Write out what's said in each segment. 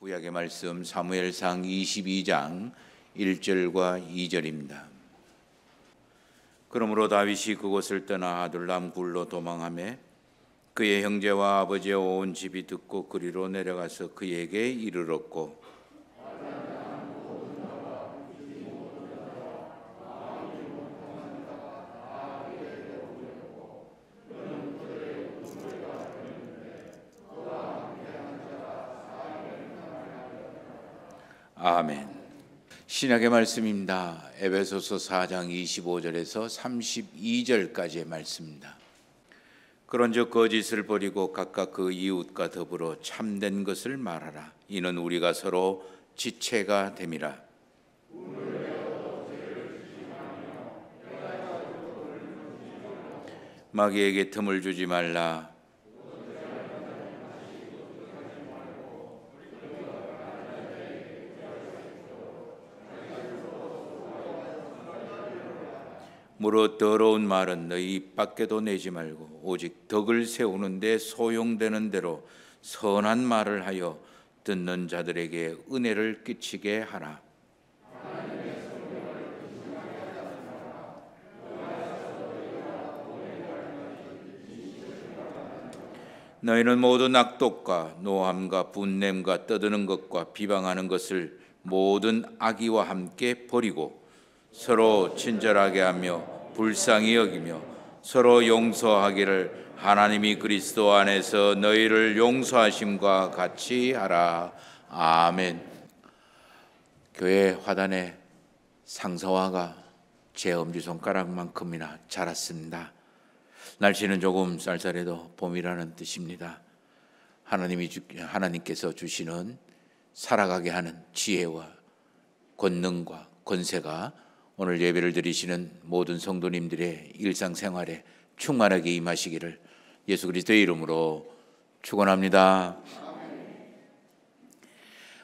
구약의 말씀 사무엘상 22장 1절과 2절입니다. 그러므로 다윗이 그곳을 떠나 아둘람 굴로 도망하며 그의 형제와 아버지의 온 집이 듣고 그리로 내려가서 그에게 이르렀고 아멘. 신약의 말씀입니다. 에베소서 4장 25절에서 32절까지의 말씀입니다. 그런즉 거짓을 버리고 각각 그 이웃과 더불어 참된 것을 말하라. 이는 우리가 서로 지체가 됨이라. 마귀에게 틈을 주지 말라. 무릇 더러운 말은 너희 입 밖에도 내지 말고 오직 덕을 세우는 데 소용되는 대로 선한 말을 하여 듣는 자들에게 은혜를 끼치게 하라. 너희는 모두 낙독과 노함과 분냄과 떠드는 것과 비방하는 것을 모든 악의와 함께 버리고 서로 친절하게 하며 불쌍히 여기며 서로 용서하기를 하나님이 그리스도 안에서 너희를 용서하심과 같이 하라. 아멘. 교회 화단에 상서화가 제 엄지손가락만큼이나 자랐습니다. 날씨는 조금 쌀쌀해도 봄이라는 뜻입니다. 하나님께서 주시는 살아가게 하는 지혜와 권능과 권세가 오늘 예배를 드리시는 모든 성도님들의 일상생활에 충만하게 임하시기를 예수 그리스도의 이름으로 축원합니다.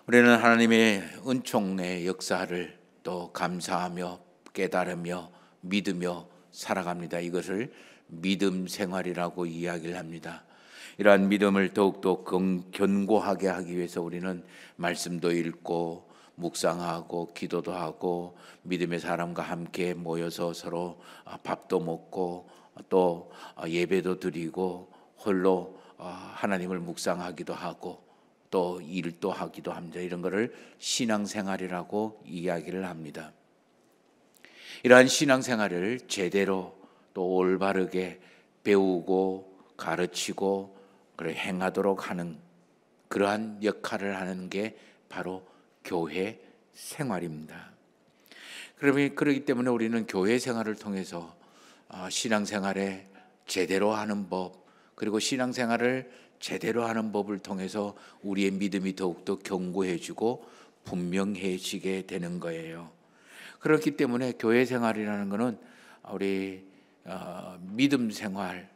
우리는 하나님의 은총의 역사를 또 감사하며 깨달으며 믿으며 살아갑니다. 이것을 믿음 생활이라고 이야기를 합니다. 이러한 믿음을 더욱더 견고하게 하기 위해서 우리는 말씀도 읽고 묵상하고 기도도 하고 믿음의 사람과 함께 모여서 서로 밥도 먹고 또 예배도 드리고 홀로 하나님을 묵상하기도 하고 또 일도 하기도 합니다. 이런 거를 신앙생활이라고 이야기를 합니다. 이러한 신앙생활을 제대로 또 올바르게 배우고 가르치고 행하도록 하는 그러한 역할을 하는 게 바로 교회 생활입니다. 그렇기 때문에 우리는 교회 생활을 통해서 신앙생활에 제대로 하는 법, 그리고 신앙생활을 제대로 하는 법을 통해서 우리의 믿음이 더욱더 견고해지고 분명해지게 되는 거예요. 그렇기 때문에 교회 생활이라는 것은 우리 믿음 생활의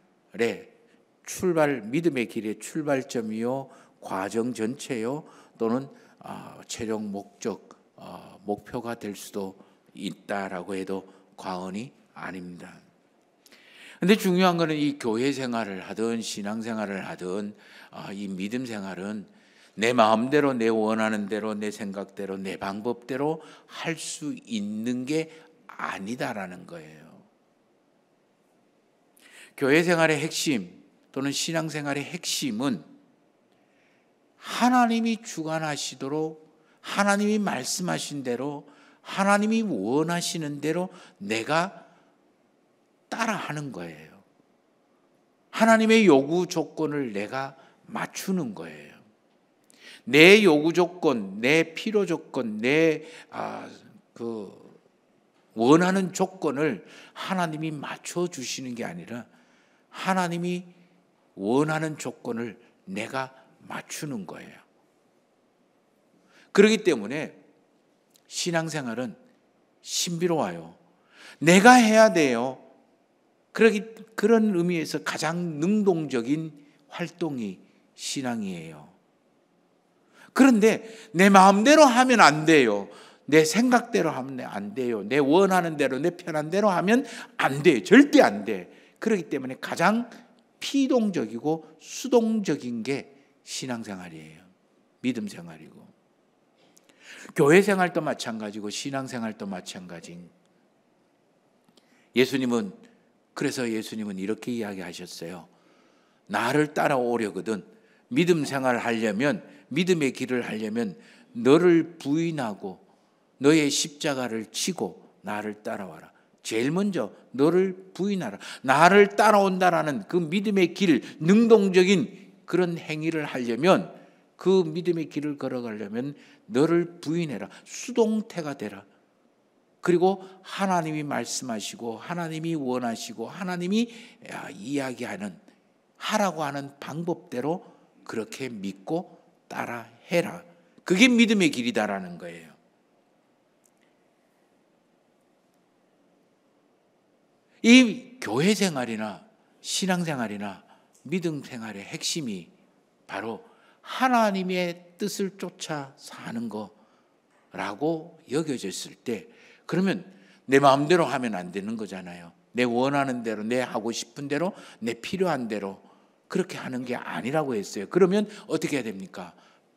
믿음의 길의 출발점이요, 과정 전체요, 또는 최종 목표가 될 수도 있다라고 해도 과언이 아닙니다. 근데 중요한 것은 이 교회 생활을 하든 신앙생활을 하든 이 믿음 생활은 내 마음대로, 내 원하는 대로, 내 생각대로, 내 방법대로 할 수 있는 게 아니다라는 거예요. 교회 생활의 핵심 또는 신앙생활의 핵심은 하나님이 주관하시도록 하나님이 말씀하신 대로 하나님이 원하시는 대로 내가 따라하는 거예요. 하나님의 요구 조건을 내가 맞추는 거예요. 내 요구 조건, 내 필요 조건, 내 원하는 조건을 하나님이 맞춰 주시는 게 아니라 하나님이 원하는 조건을 내가 맞추는 거예요. 그렇기 때문에 신앙생활은 신비로워요. 내가 해야 돼요. 그런 의미에서 가장 능동적인 활동이 신앙이에요. 그런데 내 마음대로 하면 안 돼요. 내 생각대로 하면 안 돼요. 내 원하는 대로, 내 편한 대로 하면 안 돼요. 절대 안 돼. 그렇기 때문에 가장 피동적이고 수동적인 게 신앙생활이에요. 믿음 생활이고. 교회 생활도 마찬가지고 신앙생활도 마찬가지. 그래서 예수님은 이렇게 이야기하셨어요. 나를 따라오려거든 믿음 생활하려면, 믿음의 길을 하려면 너를 부인하고 너의 십자가를 지고 나를 따라와라. 제일 먼저 너를 부인하라. 나를 따라온다라는 그 믿음의 길, 능동적인 그런 행위를 하려면, 그 믿음의 길을 걸어가려면 너를 부인해라. 수동태가 되라. 그리고 하나님이 말씀하시고 하나님이 원하시고 하나님이 이야기하는, 하라고 하는 방법대로 그렇게 믿고 따라해라. 그게 믿음의 길이다라는 거예요. 이 교회 생활이나 신앙생활이나 믿음 생활의 핵심이 바로 하나님의 뜻을 쫓아 사는 거라고 여겨졌을 때, 그러면 내 마음대로 하면 안 되는 거잖아요. 내 원하는 대로, 내 하고 싶은 대로, 내 필요한 대로 그렇게 하는 게 아니라고 했어요. 그러면 어떻게 해야 됩니까?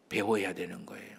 배워야 되는 거예요.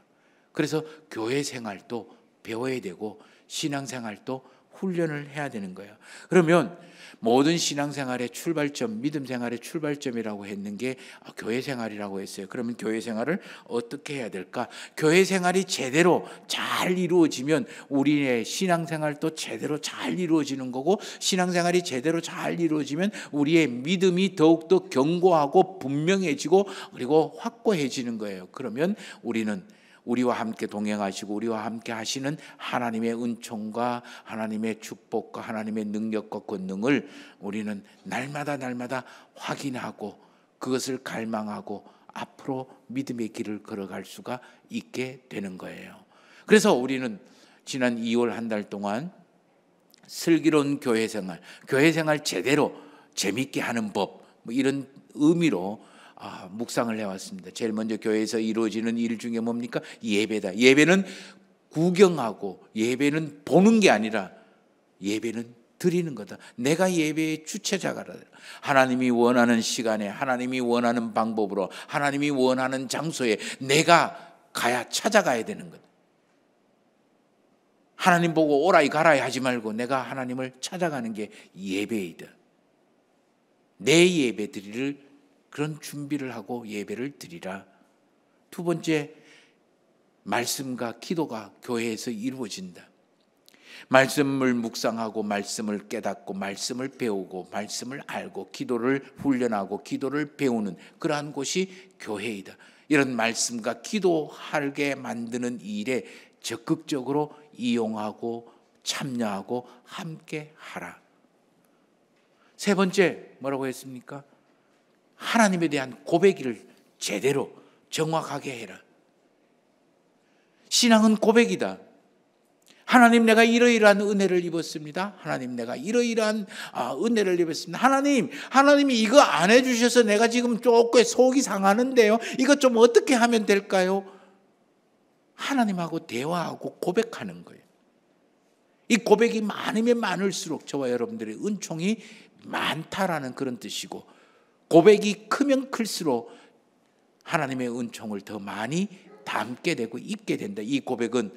그래서 교회 생활도 배워야 되고 신앙생활도 훈련을 해야 되는 거예요. 그러면 모든 신앙생활의 출발점, 믿음 생활의 출발점이라고 했는 게 교회 생활이라고 했어요. 그러면 교회 생활을 어떻게 해야 될까? 교회 생활이 제대로 잘 이루어지면 우리의 신앙생활도 제대로 잘 이루어지는 거고, 신앙생활이 제대로 잘 이루어지면 우리의 믿음이 더욱더 견고하고 분명해지고 그리고 확고해지는 거예요. 그러면 우리는 우리와 함께 동행하시고 우리와 함께 하시는 하나님의 은총과 하나님의 축복과 하나님의 능력과 권능을 우리는 날마다 확인하고 그것을 갈망하고 앞으로 믿음의 길을 걸어갈 수가 있게 되는 거예요. 그래서 우리는 지난 2월 한 달 동안 슬기로운 교회 생활 제대로 재밌게 하는 법, 이런 의미로 묵상을 해왔습니다. 제일 먼저 교회에서 이루어지는 일 중에 뭡니까? 예배다. 예배는 구경하고 예배는 보는 게 아니라 예배는 드리는 거다. 내가 예배의 주체자가 하나님이 원하는 시간에, 하나님이 원하는 방법으로, 하나님이 원하는 장소에 내가 찾아가야 되는 거다. 하나님 보고 오라이 가라이 하지 말고 내가 하나님을 찾아가는 게 예배이다. 내 예배 드리를 그런 준비를 하고 예배를 드리라. 두 번째, 말씀과 기도가 교회에서 이루어진다. 말씀을 묵상하고 말씀을 깨닫고 말씀을 배우고 말씀을 알고 기도를 훈련하고 기도를 배우는 그러한 곳이 교회이다. 이런 말씀과 기도하게 만드는 일에 적극적으로 이용하고 참여하고 함께 하라. 세 번째, 뭐라고 했습니까? 하나님에 대한 고백을 제대로 정확하게 해라. 신앙은 고백이다. 하나님, 내가 이러이러한 은혜를 입었습니다. 하나님, 내가 이러이러한 은혜를 입었습니다. 하나님이 이거 안 해주셔서 내가 지금 조금 속이 상하는데요. 이거 좀 어떻게 하면 될까요? 하나님하고 대화하고 고백하는 거예요. 이 고백이 많으면 많을수록 저와 여러분들의 은총이 많다라는 그런 뜻이고, 고백이 크면 클수록 하나님의 은총을 더 많이 담게 되고 입게 된다. 이 고백은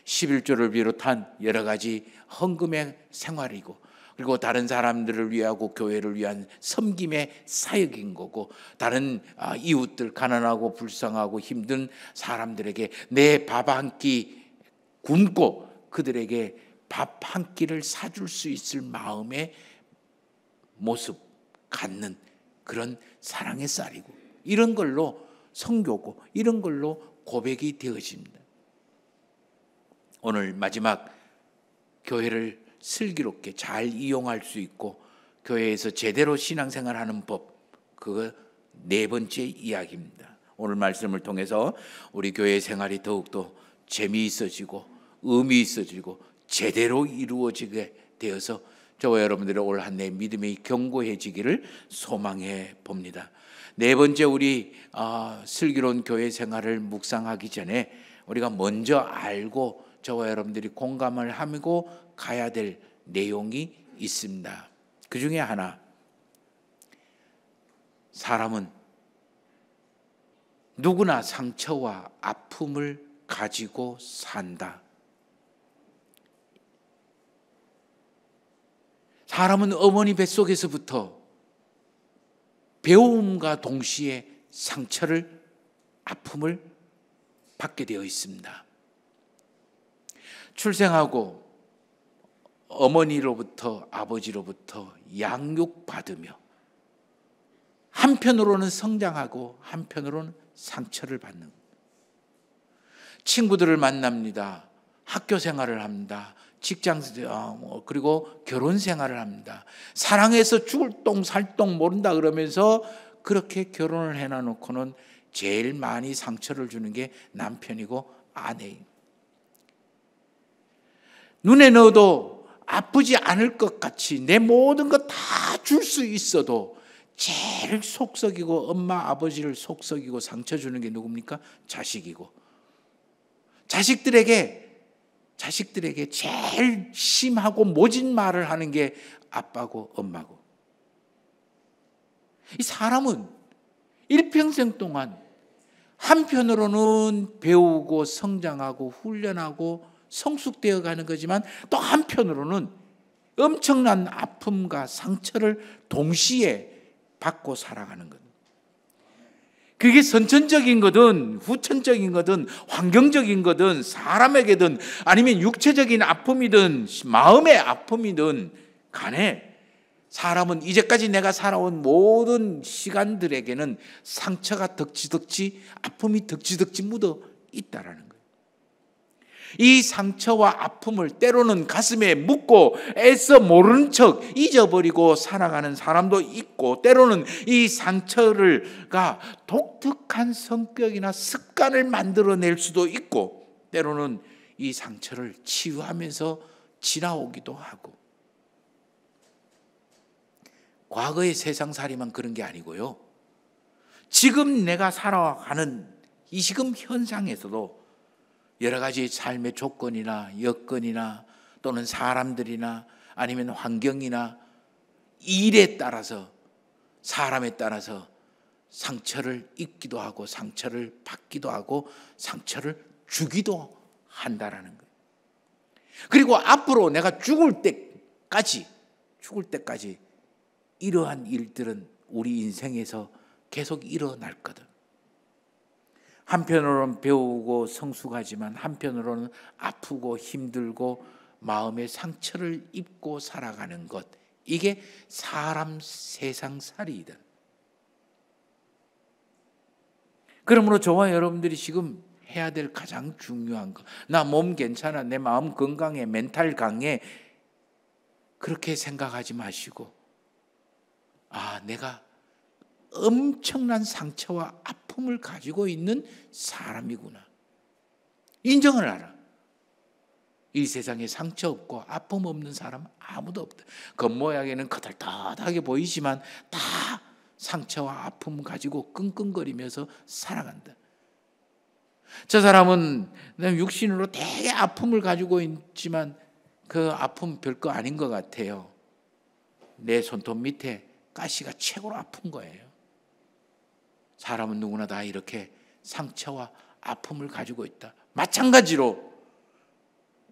11조를 비롯한 여러 가지 헌금의 생활이고, 그리고 다른 사람들을 위하고 교회를 위한 섬김의 사역인 거고, 다른 이웃들, 가난하고 불쌍하고 힘든 사람들에게 내 밥 한 끼 굶고 그들에게 밥 한 끼를 사줄 수 있을 마음의 모습 갖는 그런 사랑의 쌀이고, 이런 걸로 선교고 이런 걸로 고백이 되어집니다. 오늘 마지막, 교회를 슬기롭게 잘 이용할 수 있고 교회에서 제대로 신앙생활하는 법, 그거 네 번째 이야기입니다. 오늘 말씀을 통해서 우리 교회 생활이 더욱더 재미있어지고 의미 있어지고 제대로 이루어지게 되어서 저와 여러분들의 올 한 해 믿음이 견고해지기를 소망해 봅니다. 네 번째, 우리 슬기로운 교회 생활을 묵상하기 전에 우리가 먼저 알고 저와 여러분들이 공감을 하고 가야 될 내용이 있습니다. 그 중에 하나, 사람은 누구나 상처와 아픔을 가지고 산다. 사람은 어머니 뱃속에서부터 배움과 동시에 상처를, 아픔을 받게 되어 있습니다. 출생하고 어머니로부터, 아버지로부터 양육받으며 한편으로는 성장하고 한편으로는 상처를 받는, 친구들을 만납니다. 학교 생활을 합니다. 직장, 그리고 결혼 생활을 합니다. 사랑해서 죽을 똥 살 똥 모른다 그러면서 그렇게 결혼을 해놔놓고는 제일 많이 상처를 주는 게 남편이고 아내입니다. 눈에 넣어도 아프지 않을 것 같이 내 모든 것 다 줄 수 있어도 제일 속썩이고 엄마 아버지를 속썩이고 상처 주는 게 누굽니까? 자식이고, 자식들에게 제일 심하고 모진 말을 하는 게 아빠고 엄마고. 이 사람은 일평생 동안 한편으로는 배우고 성장하고 훈련하고 성숙되어 가는 거지만 또 한편으로는 엄청난 아픔과 상처를 동시에 받고 살아가는 것. 그게 선천적인 거든 후천적인 거든 환경적인 거든 사람에게든 아니면 육체적인 아픔이든 마음의 아픔이든 간에 사람은 이제까지 내가 살아온 모든 시간들에게는 상처가 덕지덕지, 아픔이 덕지덕지 묻어 있다라는 거예요. 이 상처와 아픔을 때로는 가슴에 묻고 애써 모르는 척 잊어버리고 살아가는 사람도 있고, 때로는 이 상처가 독특한 성격이나 습관을 만들어낼 수도 있고, 때로는 이 상처를 치유하면서 지나오기도 하고. 과거의 세상살이만 그런 게 아니고요, 지금 내가 살아가는 이 지금 현상에서도 여러 가지 삶의 조건이나 여건이나 또는 사람들이나 아니면 환경이나 일에 따라서, 사람에 따라서 상처를 입기도 하고 상처를 받기도 하고 상처를 주기도 한다라는 거예요. 그리고 앞으로 내가 죽을 때까지 이러한 일들은 우리 인생에서 계속 일어날 거다. 한편으로는 배우고 성숙하지만 한편으로는 아프고 힘들고 마음의 상처를 입고 살아가는 것, 이게 사람 세상살이이다. 그러므로 저와 여러분들이 지금 해야 될 가장 중요한 것, 나 몸 괜찮아, 내 마음 건강해, 멘탈 강해, 그렇게 생각하지 마시고, 내가 엄청난 상처와 아픔을 가지고 있는 사람이구나, 인정을 하라. 이 세상에 상처 없고 아픔 없는 사람 아무도 없다. 겉모양에는 거들떠하게 보이지만 다 상처와 아픔 가지고 끙끙거리면서 살아간다. 저 사람은 육신으로 되게 아픔을 가지고 있지만 그 아픔 별거 아닌 것 같아요. 내 손톱 밑에 가시가 최고로 아픈 거예요. 사람은 누구나 다 이렇게 상처와 아픔을 가지고 있다. 마찬가지로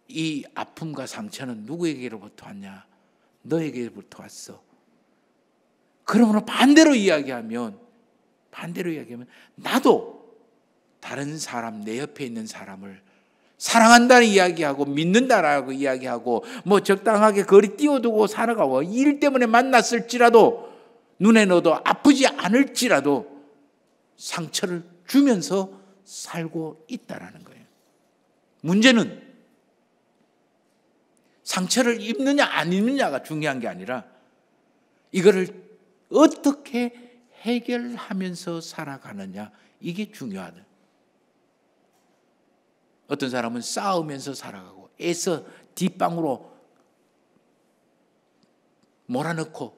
이 아픔과 상처는 누구에게로부터 왔냐? 너에게로부터 왔어. 그러므로 반대로 이야기하면 나도 다른 사람, 내 옆에 있는 사람을 사랑한다는 이야기하고 믿는다라고 이야기하고 적당하게 거리 띄워두고 살아가고 일 때문에 만났을지라도 눈에 넣어도 아프지 않을지라도 상처를 주면서 살고 있다라는 거예요. 문제는 상처를 입느냐 안 입느냐가 중요한 게 아니라 이거를 어떻게 해결하면서 살아가느냐, 이게 중요하다. 어떤 사람은 싸우면서 살아가고 애써 뒷방으로 몰아넣고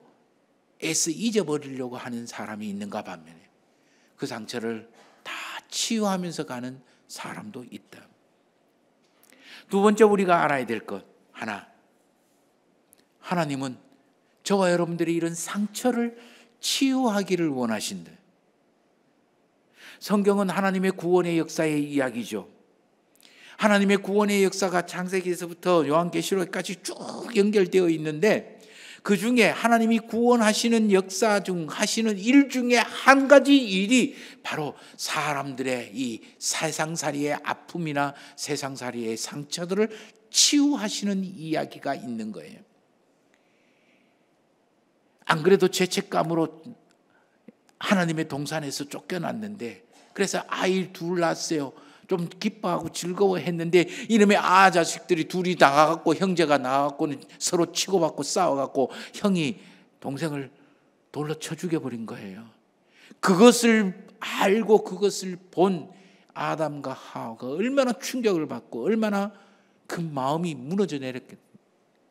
애써 잊어버리려고 하는 사람이 있는가 반면에 그 상처를 다 치유하면서 가는 사람도 있다. 두 번째 우리가 알아야 될 것 하나, 하나님은 저와 여러분들이 이런 상처를 치유하기를 원하신다. 성경은 하나님의 구원의 역사의 이야기죠. 하나님의 구원의 역사가 창세기에서부터 요한계시록까지 쭉 연결되어 있는데, 그 중에 하나님이 구원하시는 역사 중 하시는 일 중에 한 가지 일이 바로 사람들의 이 세상살이의 아픔이나 세상살이의 상처들을 치유하시는 이야기가 있는 거예요. 안 그래도 죄책감으로 하나님의 동산에서 쫓겨났는데, 그래서 아이 둘 낳았어요. 좀 기뻐하고 즐거워했는데 이놈의 자식들이 둘이 나가갖고, 형제가 나가갖고 서로 치고받고 싸워갖고 형이 동생을 돌로 쳐 죽여버린 거예요. 그것을 알고 그것을 본 아담과 하와가 얼마나 충격을 받고 얼마나 그 마음이 무너져 내렸겠어요.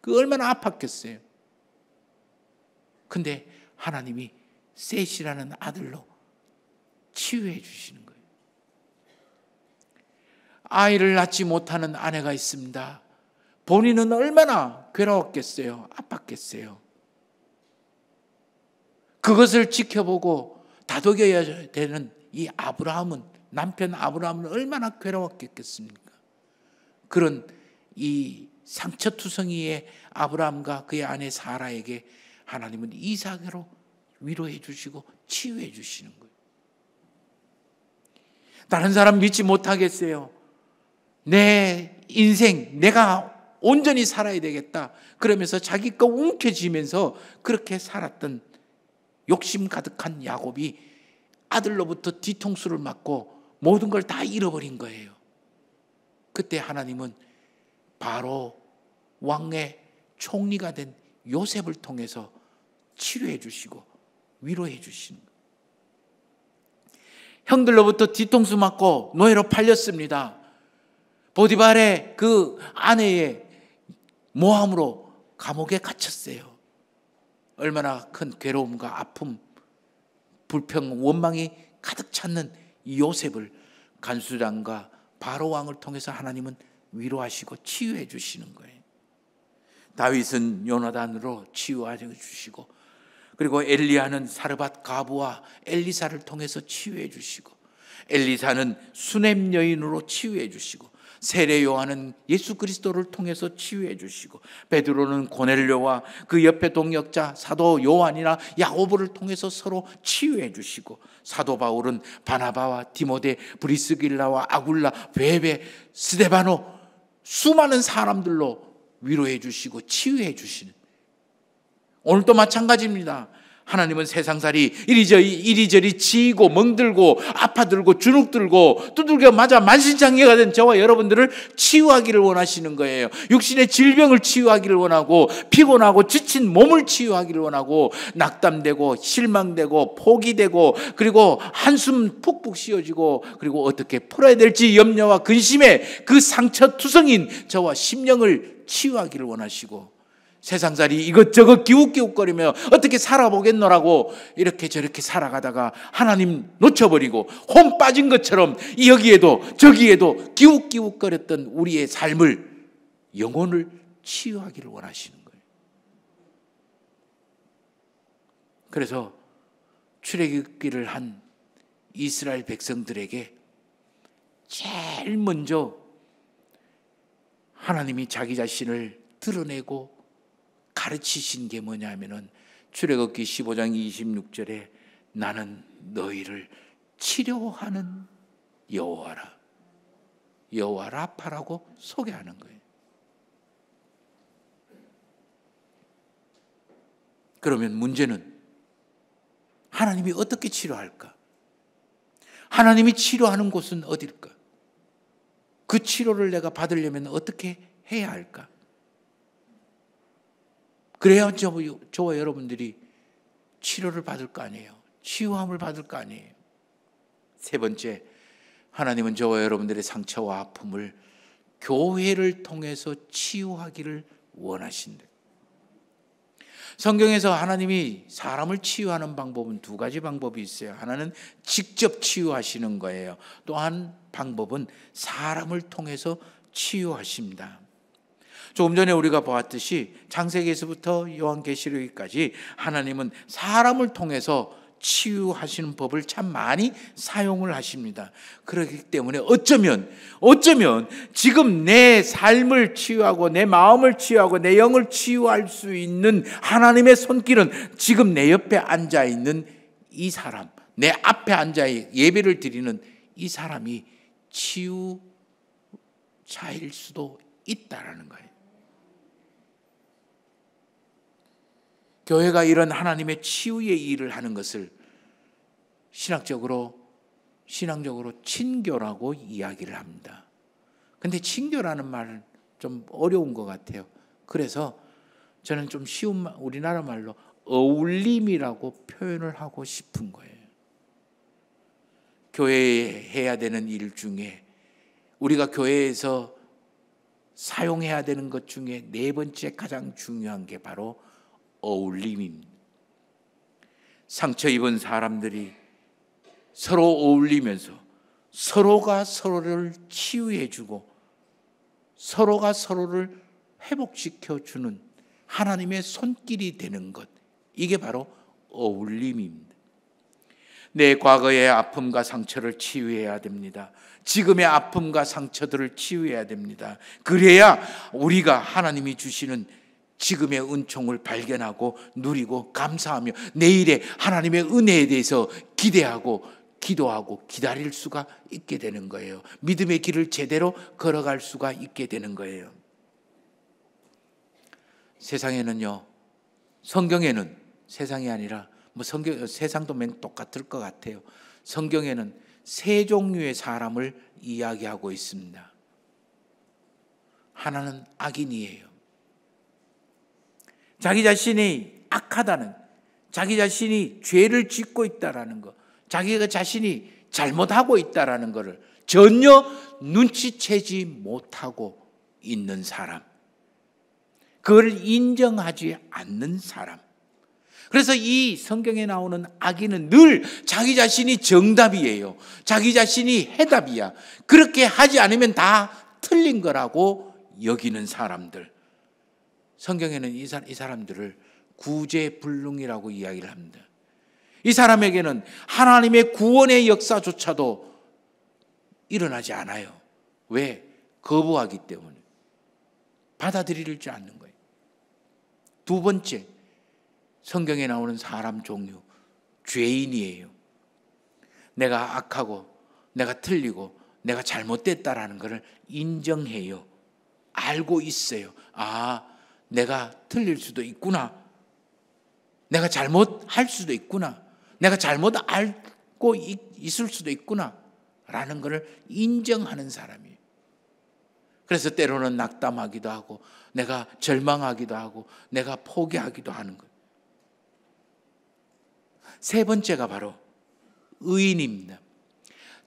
그 얼마나 아팠겠어요. 근데 하나님이 셋이라는 아들로 치유해 주시는 거예요. 아이를 낳지 못하는 아내가 있습니다. 본인은 얼마나 괴로웠겠어요. 아팠겠어요. 그것을 지켜보고 다독여야 되는 이 아브라함은, 남편 아브라함은 얼마나 괴로웠겠습니까? 그런 이 상처투성이의 아브라함과 그의 아내 사라에게 하나님은 이삭으로 위로해 주시고 치유해 주시는 거예요. 다른 사람 믿지 못하겠어요. 내 인생 내가 온전히 살아야 되겠다 그러면서 자기 거 움켜쥐면서 그렇게 살았던 욕심 가득한 야곱이 아들로부터 뒤통수를 맞고 모든 걸 다 잃어버린 거예요. 그때 하나님은 바로 왕의 총리가 된 요셉을 통해서 치료해 주시고 위로해 주시는 거예요. 형들로부터 뒤통수 맞고 노예로 팔렸습니다. 보디발의 그 아내의 모함으로 감옥에 갇혔어요. 얼마나 큰 괴로움과 아픔, 불평, 원망이 가득 찼는 이 요셉을 간수장과 바로 왕을 통해서 하나님은 위로하시고 치유해 주시는 거예요. 다윗은 요나단으로 치유해 주시고, 그리고 엘리야는 사르밧 가부와 엘리사를 통해서 치유해 주시고, 엘리사는 수넴 여인으로 치유해 주시고, 세례 요한은 예수 그리스도를 통해서 치유해 주시고, 베드로는 고넬료와 그 옆에 동역자 사도 요한이나 야고보를 통해서 서로 치유해 주시고, 사도 바울은 바나바와 디모데, 브리스길라와 아굴라, 베베, 스데바노 수많은 사람들로 위로해 주시고 치유해 주시는, 오늘도 마찬가지입니다. 하나님은 세상살이 이리저리 지고 멍들고 아파들고 주눅들고 두들겨 맞아 만신창이가 된 저와 여러분들을 치유하기를 원하시는 거예요. 육신의 질병을 치유하기를 원하고, 피곤하고 지친 몸을 치유하기를 원하고, 낙담되고 실망되고 포기되고, 그리고 한숨 푹푹 쉬어지고, 그리고 어떻게 풀어야 될지 염려와 근심에 그 상처투성인 저와 심령을 치유하기를 원하시고, 세상살이 이것저것 기웃기웃거리며 어떻게 살아보겠노라고 이렇게 저렇게 살아가다가 하나님 놓쳐버리고 혼 빠진 것처럼 여기에도 저기에도 기웃기웃거렸던 우리의 삶을, 영혼을 치유하기를 원하시는 거예요. 그래서 출애굽기를 한 이스라엘 백성들에게 제일 먼저 하나님이 자기 자신을 드러내고 가르치신 게 뭐냐면은 출애굽기 15장 26절에 나는 너희를 치료하는 여호와라, 여호와 라파라고 소개하는 거예요. 그러면 문제는 하나님이 어떻게 치료할까? 하나님이 치료하는 곳은 어딜까? 그 치료를 내가 받으려면 어떻게 해야 할까? 그래야 저와 여러분들이 치료를 받을 거 아니에요. 치유함을 받을 거 아니에요. 세 번째, 하나님은 저와 여러분들의 상처와 아픔을 교회를 통해서 치유하기를 원하신다. 성경에서 하나님이 사람을 치유하는 방법은 두 가지 방법이 있어요. 하나는 직접 치유하시는 거예요. 또 한 방법은 사람을 통해서 치유하십니다. 조금 전에 우리가 보았듯이 창세기에서부터 요한계시록까지 하나님은 사람을 통해서 치유하시는 법을 참 많이 사용을 하십니다. 그렇기 때문에 어쩌면 지금 내 삶을 치유하고 내 마음을 치유하고 내 영을 치유할 수 있는 하나님의 손길은 지금 내 옆에 앉아 있는 이 사람, 내 앞에 앉아 예배를 드리는 이 사람이 치유자일 수도 있다라는 거예요. 교회가 이런 하나님의 치유의 일을 하는 것을 신앙적으로 친교라고 이야기를 합니다. 근데 친교라는 말은 좀 어려운 것 같아요. 그래서 저는 좀 쉬운 우리나라 말로 어울림이라고 표현을 하고 싶은 거예요. 교회에 해야 되는 일 중에 우리가 교회에서 사용해야 되는 것 중에 네 번째 가장 중요한 게 바로 어울림입니다. 상처 입은 사람들이 서로 어울리면서 서로가 서로를 치유해주고 서로가 서로를 회복시켜주는 하나님의 손길이 되는 것, 이게 바로 어울림입니다. 내 과거의 아픔과 상처를 치유해야 됩니다. 지금의 아픔과 상처들을 치유해야 됩니다. 그래야 우리가 하나님이 주시는 지금의 은총을 발견하고 누리고 감사하며 내일의 하나님의 은혜에 대해서 기대하고 기도하고 기다릴 수가 있게 되는 거예요. 믿음의 길을 제대로 걸어갈 수가 있게 되는 거예요. 세상에는요, 성경에는 세상이 아니라 세상도 맨 똑같을 것 같아요. 성경에는 세 종류의 사람을 이야기하고 있습니다. 하나는 악인이에요. 자기 자신이 악하다는, 자기 자신이 죄를 짓고 있다라는 것, 자기가 자신이 잘못하고 있다라는 것을 전혀 눈치채지 못하고 있는 사람, 그걸 인정하지 않는 사람. 그래서 이 성경에 나오는 악인은 늘 자기 자신이 정답이에요. 자기 자신이 해답이야. 그렇게 하지 않으면 다 틀린 거라고 여기는 사람들. 성경에는 이 사람들을 구제불능이라고 이야기를 합니다. 이 사람에게는 하나님의 구원의 역사조차도 일어나지 않아요. 왜? 거부하기 때문에. 받아들이지 않는 거예요. 두 번째, 성경에 나오는 사람 종류, 죄인이에요. 내가 악하고 내가 틀리고 내가 잘못됐다라는 것을 인정해요. 알고 있어요. 아, 내가 틀릴 수도 있구나. 내가 잘못할 수도 있구나. 내가 잘못 알고 있을 수도 있구나. 라는 것을 인정하는 사람이에요. 그래서 때로는 낙담하기도 하고 내가 절망하기도 하고 내가 포기하기도 하는 거예요. 세 번째가 바로 의인입니다.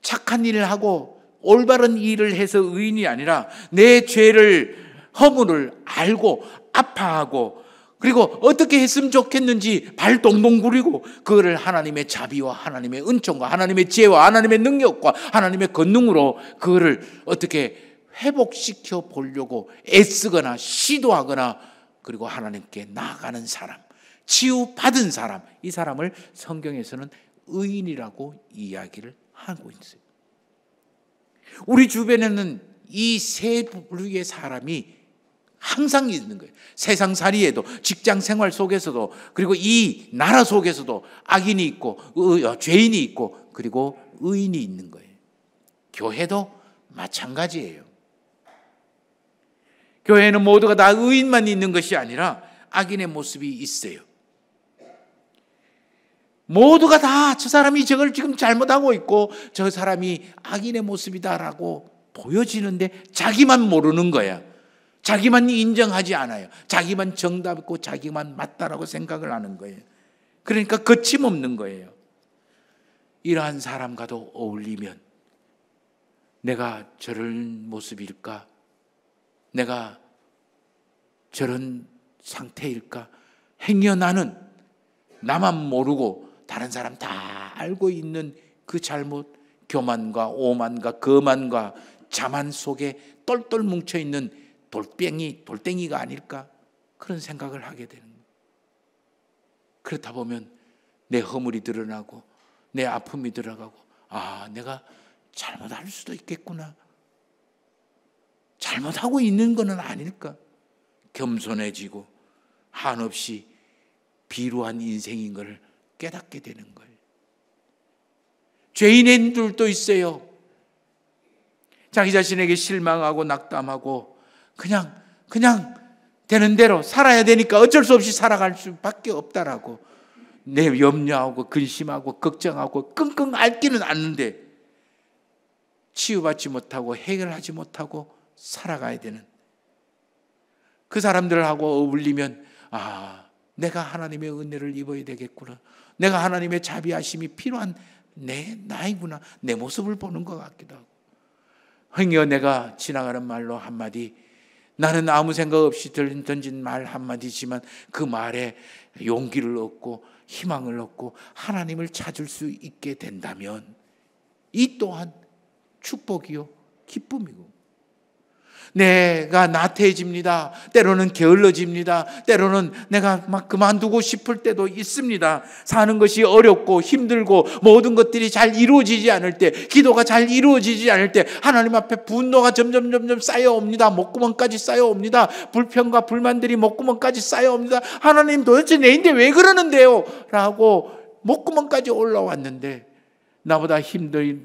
착한 일을 하고 올바른 일을 해서 의인이 아니라 내 죄를, 허물을 알고 아파하고 그리고 어떻게 했으면 좋겠는지 발 동동 구리고 그거를 하나님의 자비와 하나님의 은총과 하나님의 지혜와 하나님의 능력과 하나님의 권능으로 그거를 어떻게 회복시켜 보려고 애쓰거나 시도하거나 그리고 하나님께 나아가는 사람, 치유받은 사람, 이 사람을 성경에서는 의인이라고 이야기를 하고 있어요. 우리 주변에는 이 세 부류의 사람이 항상 있는 거예요. 세상살이에도, 직장생활 속에서도, 그리고 이 나라 속에서도 악인이 있고 죄인이 있고 그리고 의인이 있는 거예요. 교회도 마찬가지예요. 교회는 모두가 다 의인만 있는 것이 아니라 악인의 모습이 있어요. 모두가 다 저 사람이 저걸 지금 잘못하고 있고 저 사람이 악인의 모습이다라고 보여지는데 자기만 모르는 거야. 자기만 인정하지 않아요. 자기만 정답 있고 자기만 맞다라고 생각을 하는 거예요. 그러니까 거침없는 거예요. 이러한 사람과도 어울리면 내가 저런 모습일까? 내가 저런 상태일까? 행여 나는 나만 모르고 다른 사람 다 알고 있는 그 잘못, 교만과 오만과 거만과 자만 속에 똘똘 뭉쳐있는 돌덩이가 아닐까? 그런 생각을 하게 되는 거예요. 그렇다 보면 내 허물이 드러나고 내 아픔이 들어가고 내가 잘못할 수도 있겠구나. 잘못하고 있는 것은 아닐까. 겸손해지고 한없이 비루한 인생인 것을 깨닫게 되는 거예요. 죄인들도 있어요. 자기 자신에게 실망하고 낙담하고 그냥 되는 대로 살아야 되니까 어쩔 수 없이 살아갈 수밖에 없다라고 내 염려하고 근심하고 걱정하고 끙끙 앓기는 않는데 치유받지 못하고 해결하지 못하고 살아가야 되는 그 사람들하고 어울리면 내가 하나님의 은혜를 입어야 되겠구나. 내가 하나님의 자비하심이 필요한 나이구나. 내 모습을 보는 것 같기도 하고. 행여 내가 지나가는 말로 한마디, 나는 아무 생각 없이 던진 말 한마디지만 그 말에 용기를 얻고 희망을 얻고 하나님을 찾을 수 있게 된다면 이 또한 축복이요 기쁨이고, 내가 나태해집니다. 때로는 게을러집니다. 때로는 내가 막 그만두고 싶을 때도 있습니다. 사는 것이 어렵고 힘들고 모든 것들이 잘 이루어지지 않을 때, 기도가 잘 이루어지지 않을 때 하나님 앞에 분노가 점점 쌓여옵니다. 목구멍까지 쌓여옵니다. 불평과 불만들이 목구멍까지 쌓여옵니다. 하나님 도대체 내인데 왜 그러는데요? 라고 목구멍까지 올라왔는데 나보다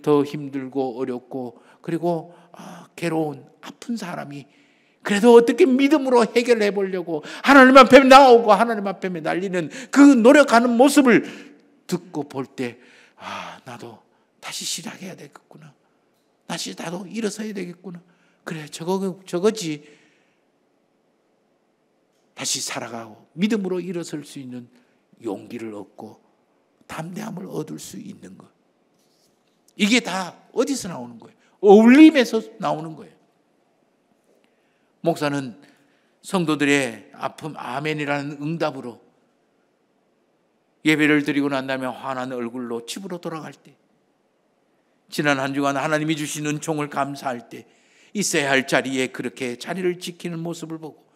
더 힘들고 어렵고 그리고 괴로운 아픈 사람이 그래도 어떻게 믿음으로 해결해 보려고 하나님 앞에 나오고 하나님 앞에 매달리는 그 노력하는 모습을 듣고 볼 때 나도 다시 시작해야 되겠구나. 다시 나도 일어서야 되겠구나. 그래, 저거지. 다시 살아가고 믿음으로 일어설 수 있는 용기를 얻고 담대함을 얻을 수 있는 것. 이게 다 어디서 나오는 거예요? 어울림에서 나오는 거예요. 목사는 성도들의 아픔 아멘이라는 응답으로 예배를 드리고 난 다음에 환한 얼굴로 집으로 돌아갈 때, 지난 한 주간 하나님이 주신 은총을 감사할 때 있어야 할 자리에 그렇게 자리를 지키는 모습을 보고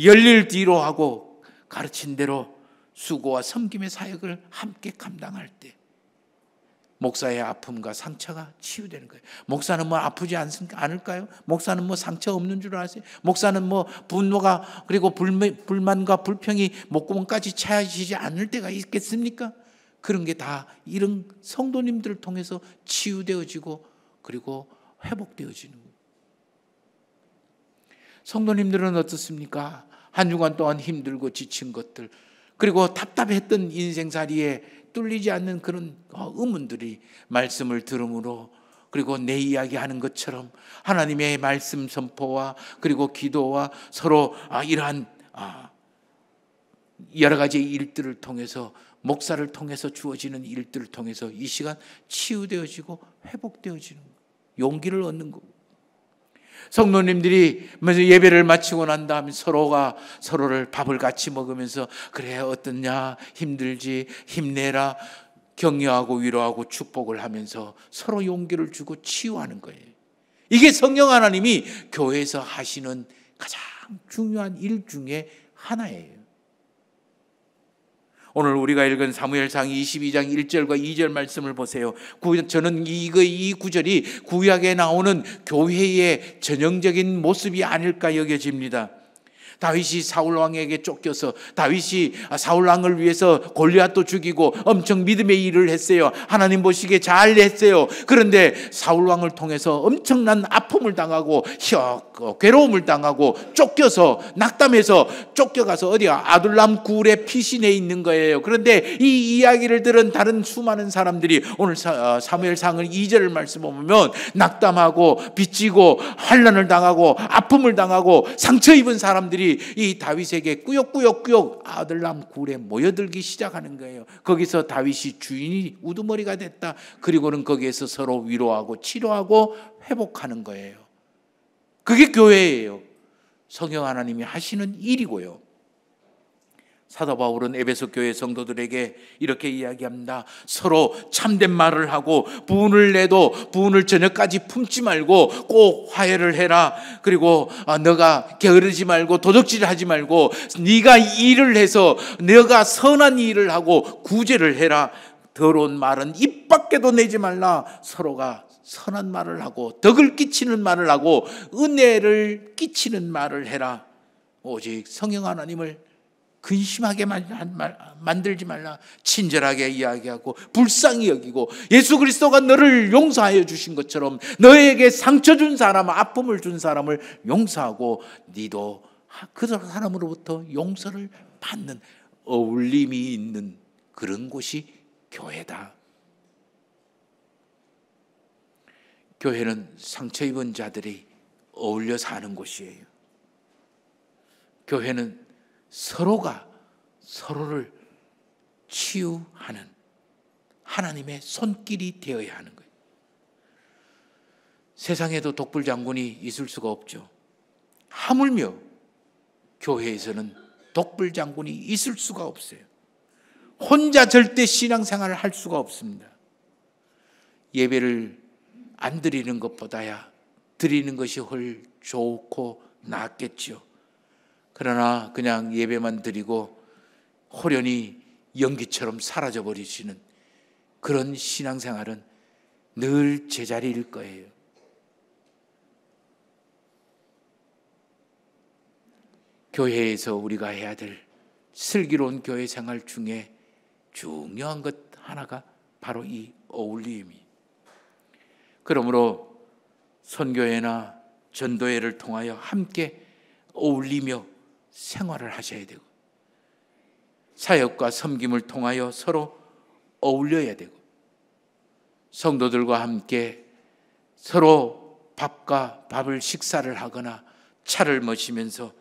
열일 뒤로 하고 가르친 대로 수고와 섬김의 사역을 함께 감당할 때 목사의 아픔과 상처가 치유되는 거예요. 목사는 뭐 아프지 않을까요? 목사는 뭐 상처 없는 줄 아세요? 목사는 뭐 분노가 그리고 불만과 불평이 목구멍까지 차지지 않을 때가 있겠습니까? 그런 게 다 이런 성도님들을 통해서 치유되어지고 그리고 회복되어지는 거예요. 성도님들은 어떻습니까? 한 주간 동안 힘들고 지친 것들, 그리고 답답했던 인생살이에 뚫리지 않는 그런 의문들이 말씀을 들음으로, 그리고 내 이야기하는 것처럼 하나님의 말씀 선포와 그리고 기도와 서로 이러한 여러 가지 일들을 통해서, 목사를 통해서 주어지는 일들을 통해서 이 시간 치유되어지고 회복되어지는 거예요. 용기를 얻는 거고, 성도님들이 예배를 마치고 난 다음에 서로가 서로를 밥을 같이 먹으면서 그래 어떠냐, 힘들지, 힘내라, 격려하고 위로하고 축복을 하면서 서로 용기를 주고 치유하는 거예요. 이게 성령 하나님이 교회에서 하시는 가장 중요한 일 중에 하나예요. 오늘 우리가 읽은 사무엘상 22장 1절과 2절 말씀을 보세요. 저는 이 구절이 구약에 나오는 교회의 전형적인 모습이 아닐까 여겨집니다. 다윗이 사울왕에게 쫓겨서 다윗이 사울왕을 위해서 골리앗도 죽이고 엄청 믿음의 일을 했어요. 하나님 보시기에 잘 했어요. 그런데 사울왕을 통해서 엄청난 아픔을 당하고 괴로움을 당하고 쫓겨서 낙담해서 쫓겨가서 어디야? 아둘람 굴에 피신해 있는 거예요. 그런데 이 이야기를 들은 다른 수많은 사람들이 오늘 사무엘상을 2절을 말씀 보면 낙담하고 빚지고 환난을 당하고 아픔을 당하고 상처 입은 사람들이 이 다윗에게 꾸역꾸역 아둘람 굴에 모여들기 시작하는 거예요. 거기서 다윗이 주인이 우두머리가 됐다. 그리고는 거기에서 서로 위로하고 치료하고 회복하는 거예요. 그게 교회예요. 성령 하나님이 하시는 일이고요. 사도 바울은 에베소 교회 성도들에게 이렇게 이야기합니다. 서로 참된 말을 하고 부은을 내도 부은을 저녁까지 품지 말고 꼭 화해를 해라. 그리고 너가 게으르지 말고 도적질하지 말고 네가 일을 해서 너가 선한 일을 하고 구제를 해라. 더러운 말은 입 밖에도 내지 말라. 서로가 선한 말을 하고 덕을 끼치는 말을 하고 은혜를 끼치는 말을 해라. 오직 성령 하나님을 근심하게 만들지 말라. 친절하게 이야기하고 불쌍히 여기고 예수 그리스도가 너를 용서하여 주신 것처럼 너에게 상처 준 사람, 아픔을 준 사람을 용서하고 니도 그 사람으로부터 용서를 받는 어울림이 있는 그런 곳이 교회다. 교회는 상처 입은 자들이 어울려 사는 곳이에요. 교회는 서로가 서로를 치유하는 하나님의 손길이 되어야 하는 거예요. 세상에도 독불 장군이 있을 수가 없죠. 하물며 교회에서는 독불 장군이 있을 수가 없어요. 혼자 절대 신앙생활을 할 수가 없습니다. 예배를 안 드리는 것보다야 드리는 것이 훨 좋고 낫겠죠. 그러나 그냥 예배만 드리고 호련히 연기처럼 사라져 버리시는 그런 신앙생활은 늘 제자리일 거예요. 교회에서 우리가 해야 될 슬기로운 교회 생활 중에 중요한 것 하나가 바로 이 어울림이. 그러므로 선교회나 전도회를 통하여 함께 어울리며 생활을 하셔야 되고, 사역과 섬김을 통하여 서로 어울려야 되고, 성도들과 함께 서로 밥을 식사를 하거나 차를 마시면서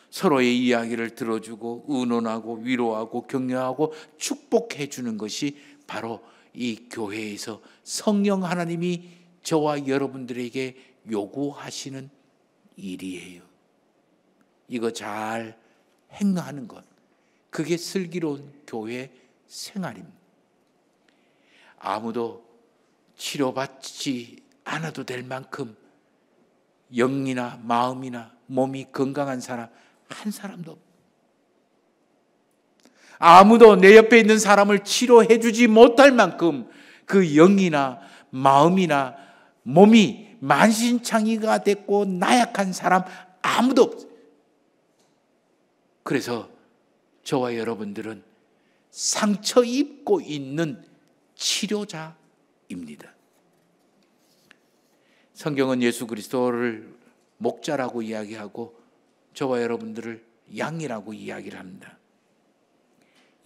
서로의 이야기를 들어주고 의논하고 위로하고 격려하고 축복해 주는 것이 바로 이 교회에서 성령 하나님이 저와 여러분들에게 요구하시는 일이에요. 이거 잘 행하는 것, 그게 슬기로운 교회 생활입니다. 아무도 치료받지 않아도 될 만큼 영이나 마음이나 몸이 건강한 사람 한 사람도 없고, 아무도 내 옆에 있는 사람을 치료해 주지 못할 만큼 그 영이나 마음이나 몸이 만신창이가 됐고 나약한 사람 아무도 없어요. 그래서 저와 여러분들은 상처 입고 있는 치료자입니다. 성경은 예수 그리스도를 목자라고 이야기하고 저와 여러분들을 양이라고 이야기를 합니다.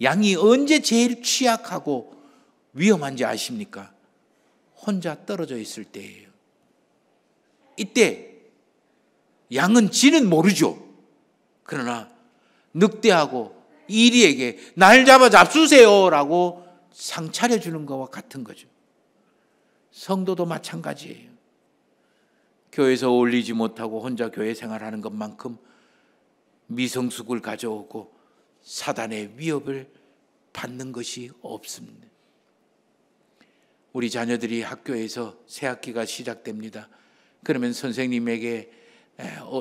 양이 언제 제일 취약하고 위험한지 아십니까? 혼자 떨어져 있을 때예요. 이때 양은 지는 모르죠. 그러나 늑대하고 이리에게 날 잡아 잡수세요라고 상 차려주는 것과 같은 거죠. 성도도 마찬가지예요. 교회에서 어울리지 못하고 혼자 교회 생활하는 것만큼 미성숙을 가져오고 사단의 위협을 받는 것이 없습니다. 우리 자녀들이 학교에서 새 학기가 시작됩니다. 그러면 선생님에게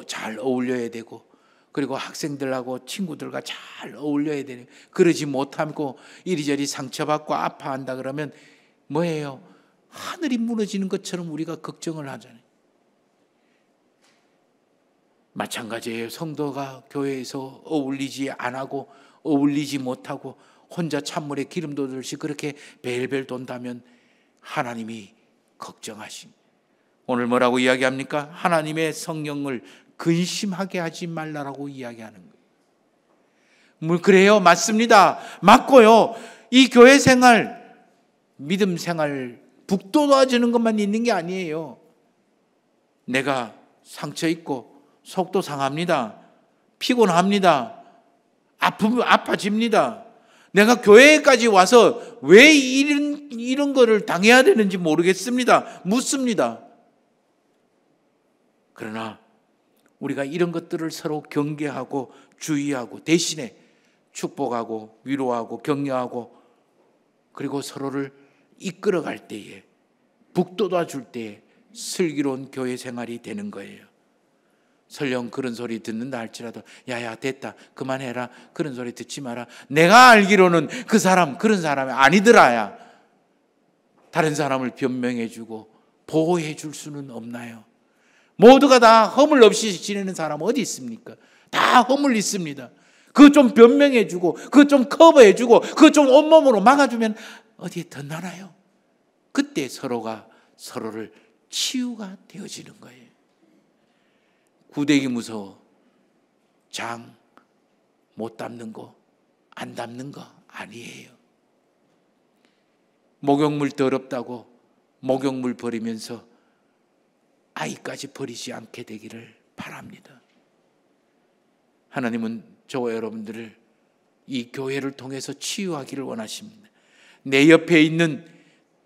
잘 어울려야 되고, 그리고 학생들하고 친구들과 잘 어울려야 되는, 그러지 못하고 이리저리 상처받고 아파한다 그러면 뭐예요? 하늘이 무너지는 것처럼 우리가 걱정을 하잖아요. 마찬가지예요. 성도가 교회에서 어울리지 않고 어울리지 못하고 혼자 찬물에 기름 돋듯이 그렇게 벨벨 돈다면 하나님이 걱정하십니다. 오늘 뭐라고 이야기합니까? 하나님의 성령을 근심하게 하지 말라라고 이야기하는 거예요. 그래요, 맞습니다. 맞고요. 이 교회 생활, 믿음 생활 북돋아주는 것만 있는 게 아니에요. 내가 상처 있고 속도 상합니다. 피곤합니다. 아파집니다. 내가 교회까지 와서 왜 이런 거를 당해야 되는지 모르겠습니다. 묻습니다. 그러나 우리가 이런 것들을 서로 경계하고 주의하고 대신에 축복하고 위로하고 격려하고 그리고 서로를 이끌어갈 때에 북돋아 줄 때에 슬기로운 교회 생활이 되는 거예요. 설령 그런 소리 듣는다 할지라도 야야 됐다 그만해라 그런 소리 듣지 마라. 내가 알기로는 그 사람 그런 사람이 아니더라야. 다른 사람을 변명해 주고 보호해 줄 수는 없나요? 모두가 다 허물 없이 지내는 사람 어디 있습니까? 다 허물 있습니다. 그거 좀 변명해 주고 그거 좀 커버해 주고 그거 좀 온몸으로 막아주면 어디에 더 나나요? 그때 서로가 서로를 치유가 되어지는 거예요. 구데기 무서워. 장 못 담는 거, 안 담는 거 아니에요. 목욕물 더럽다고 목욕물 버리면서 아이까지 버리지 않게 되기를 바랍니다. 하나님은 저와 여러분들을 이 교회를 통해서 치유하기를 원하십니다. 내 옆에 있는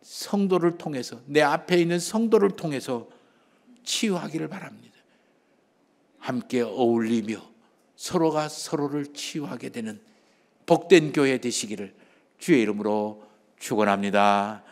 성도를 통해서, 내 앞에 있는 성도를 통해서 치유하기를 바랍니다. 함께 어울리며 서로가 서로를 치유하게 되는 복된 교회 되시기를 주의 이름으로 축원합니다.